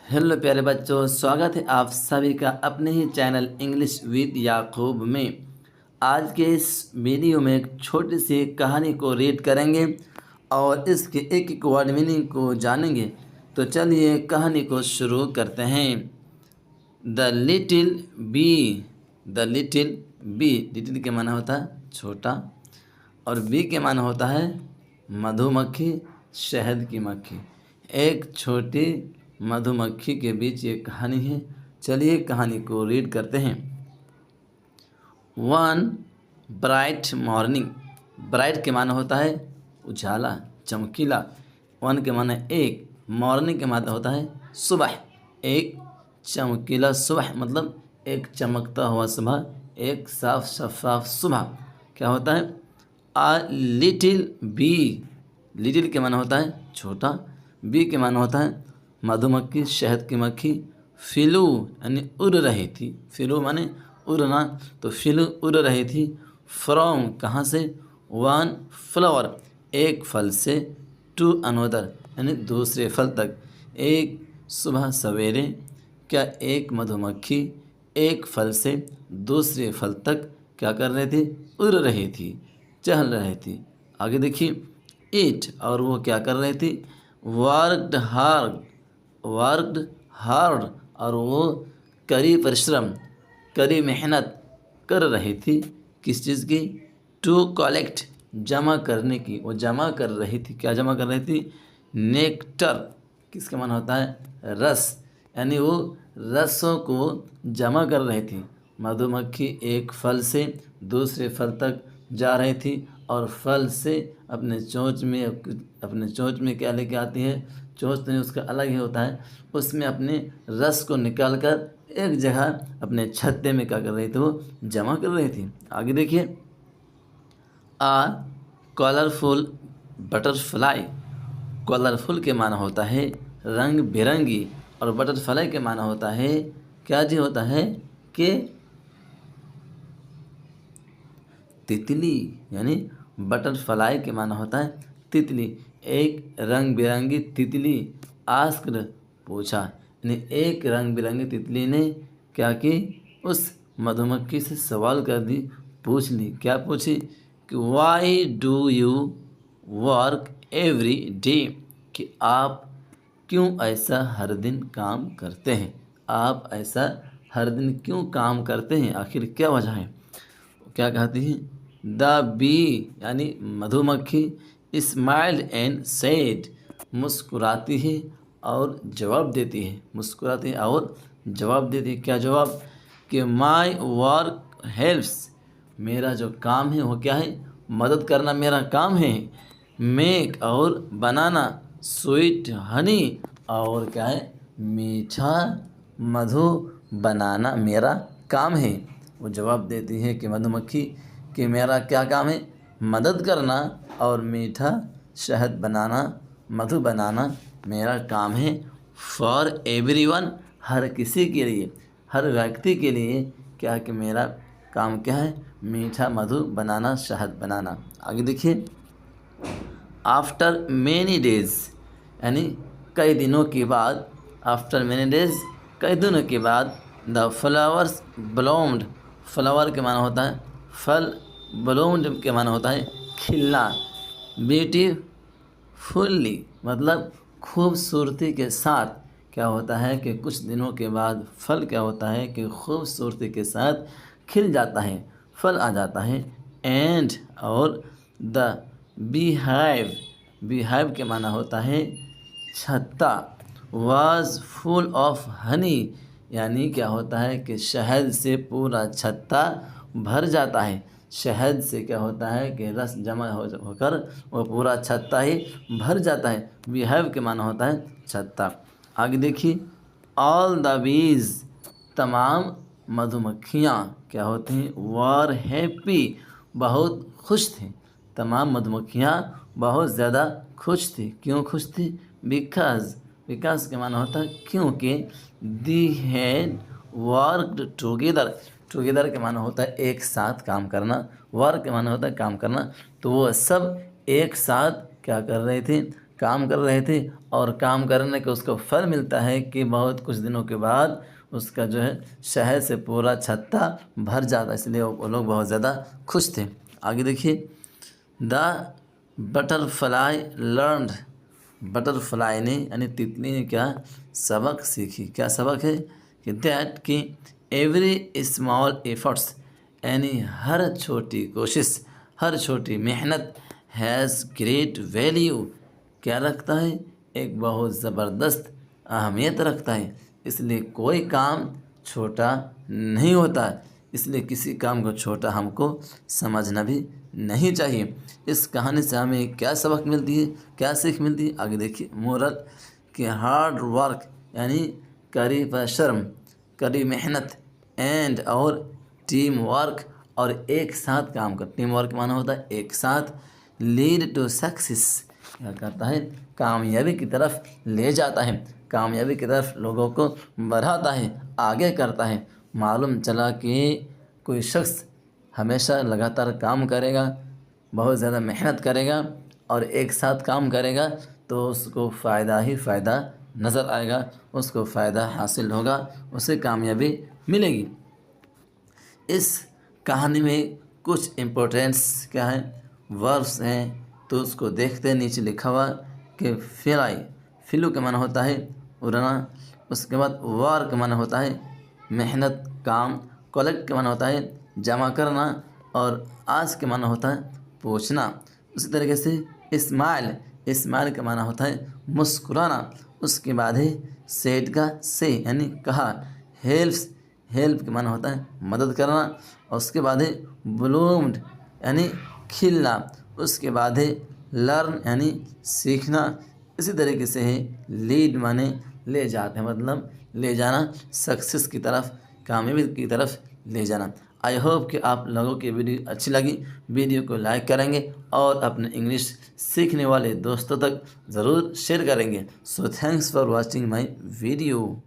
Hello प्यारे बच्चों, स्वागत है आप सभी का अपने ही चैनल इंग्लिश विद याकूब में। आज के इस वीडियो में एक छोटी सी कहानी को रीड करेंगे और इसके एक एक वर्ड मीनिंग को जानेंगे। तो चलिए कहानी को शुरू करते हैं। The little bee. The little bee, little के माना होता है छोटा और बी के माना होता है मधुमक्खी, शहद की मक्खी। एक छोटी मधुमक्खी के बीच ये कहानी है। चलिए कहानी को रीड करते हैं। One bright morning. ब्राइट के माना होता है उजाला, चमकीला। वन के माना एक, मॉर्निंग के माना होता है सुबह। एक चमकीला सुबह मतलब एक चमकता हुआ सुबह, एक साफ शफाफ सुबह। क्या होता है? आ लिटिल बी। लिटिल के माना होता है छोटा, बी के माना होता है मधुमक्खी, शहद की मक्खी। फिलू यानी उड़ रही थी। फिलू माने उड़ना, तो फिलू उड़ रही थी। फ्रॉम कहाँ से? वन फ्लावर एक फल से, टू अनोदर यानी दूसरे फल तक। एक सुबह सवेरे क्या एक मधुमक्खी एक फल से दूसरे फल तक क्या कर रही थी? उड़ रही थी, चल रही थी। आगे देखिए, ईट और वो क्या कर रही थी? Worked hard. वर्कड हार्ड और वो कड़ी परिश्रम, कड़ी मेहनत कर रही थी। किस चीज़ की? टू कलेक्ट जमा करने की। वो जमा कर रही थी। क्या जमा कर रही थी? नेक्टर किसका माना होता है? रस, यानी वो रसों को जमा कर रही थी। मधुमक्खी एक फल से दूसरे फल तक जा रही थी और फल से अपने चोंच में क्या लेके आती है? चोंच नहीं, उसका अलग ही होता है। उसमें अपने रस को निकाल कर एक जगह अपने छत्ते में क्या कर रही थी? वो जमा कर रही थी। आगे देखिए, आ कलरफुल बटरफ्लाई। कलरफुल के माना होता है रंग बिरंगी और बटरफ्लाई के माना होता है क्या जी? होता है कि तितली, यानी बटरफ्लाई के माना होता है तितली। एक रंग बिरंगी तितली आस्क्ड पूछा, यानी एक रंग बिरंगी तितली ने क्या की? उस मधुमक्खी से सवाल कर दी, पूछ ली। क्या पूछी? कि why do you work every day, कि आप क्यों ऐसा हर दिन काम करते हैं? आप ऐसा हर दिन क्यों काम करते हैं? आखिर क्या वजह है? क्या कहती है? द बी यानी मधुमक्खी स्माइल्ड एंड सेड, मुस्कुराती है और जवाब देती है। मुस्कुराती है और जवाब देती है। क्या जवाब? कि माई वर्क हेल्प्स, मेरा जो काम है वो क्या है? मदद करना मेरा काम है। मेक और बनाना, स्वीट हनी और क्या है? मीठा मधु बनाना मेरा काम है। वो जवाब देती है कि मधुमक्खी कि मेरा क्या काम है? मदद करना और मीठा शहद बनाना, मधु बनाना मेरा काम है। फॉर एवरीवन, हर किसी के लिए, हर व्यक्ति के लिए क्या कि मेरा काम क्या है? मीठा मधु बनाना, शहद बनाना। आगे देखिए, आफ्टर मैनी डेज यानी कई दिनों के बाद। आफ्टर मैनी डेज कई दिनों के बाद। द फ्लावर्स ब्लूम्ड, फ्लावर के माना होता है फल, ब्लूम्ड के माना होता है खिलना। ब्यूटीफुल्ली मतलब खूबसूरती के साथ। क्या होता है कि कुछ दिनों के बाद फल क्या होता है कि खूबसूरती के साथ खिल जाता है, फल आ जाता है। एंड और द बीहाइव, बीहाइव के माना होता है छत्ता। वाज फुल ऑफ हनी, यानी क्या होता है कि शहद से पूरा छत्ता भर जाता है। शहद से क्या होता है कि रस जमा होकर वो पूरा छत्ता ही भर जाता है। बीहाइव के माना होता है छत्ता। आगे देखिए, ऑल द बीज, तमाम मधुमक्खियाँ क्या होती हैं? वर हैप्पी, बहुत खुश थी। तमाम मधुमक्खियाँ बहुत ज़्यादा खुश थी। क्यों खुश थी? बिकॉज, बिकॉज के माना होता है क्योंकि। दी हैड वर्कड टुगेदर, टुगेदर के माना होता है एक साथ काम करना। वर्क के माना होता है काम करना। तो वो सब एक साथ क्या कर रहे थे? काम कर रहे थे और काम करने के उसको फल मिलता है कि बहुत कुछ दिनों के बाद उसका जो है शहद से पूरा छत्ता भर जाता, इसलिए वो लोग बहुत ज़्यादा खुश थे। आगे देखिए, द बटरफ्लाई लर्नड, बटरफ्लाई ने यानी तितली ने क्या सबक सीखी, क्या सबक है कि दैट कि एवरी स्मॉल एफर्ट्स यानी हर छोटी कोशिश, हर छोटी मेहनत हैज़ ग्रेट वैल्यू, क्या रखता है, एक बहुत ज़बरदस्त अहमियत रखता है। इसलिए कोई काम छोटा नहीं होता, इसलिए किसी काम को छोटा हमको समझना भी नहीं चाहिए। इस कहानी से हमें क्या सबक मिलती है, क्या सीख मिलती है, आगे देखिए। मोरल कि हार्ड वर्क यानी कड़ी परिश्रम, कड़ी मेहनत, एंड और टीम वर्क और एक साथ काम कर, टीम वर्क माना होता है एक साथ, लीड टू सक्सेस, क्या करता है, कामयाबी की तरफ ले जाता है, कामयाबी की तरफ लोगों को बढ़ाता है, आगे करता है। मालूम चला कि कोई शख्स हमेशा लगातार काम करेगा, बहुत ज़्यादा मेहनत करेगा और एक साथ काम करेगा तो उसको फ़ायदा ही फ़ायदा नज़र आएगा, उसको फ़ायदा हासिल होगा, उसे कामयाबी मिलेगी। इस कहानी में कुछ इम्पोर्टेंस क्या है, वर्ब्स हैं, तो उसको देखते हैं। नीचे लिखा हुआ कि फ्लाई, फ्लू का माना होता है उड़ना, उसके बाद वार का माना होता है मेहनत काम, कलेक्ट का माना होता है जमा करना और आज के माना होता है पूछना। उसी तरीके से स्माइल, स्माइल का माना होता है मुस्कुराना। उसके बाद है सेड का से यानी कहा, हेल्प्स, हेल्प का माना होता है मदद करना और उसके बाद है ब्लूम्ड यानी खिलना। उसके बाद है लर्न यानी सीखना। इसी तरीके से है लीड माने ले जाते हैं, मतलब ले जाना, सक्सेस की तरफ, कामयाबी की तरफ ले जाना। आई होप कि आप लोगों की वीडियो अच्छी लगी, वीडियो को लाइक करेंगे और अपने इंग्लिश सीखने वाले दोस्तों तक ज़रूर शेयर करेंगे। So thanks for watching my video.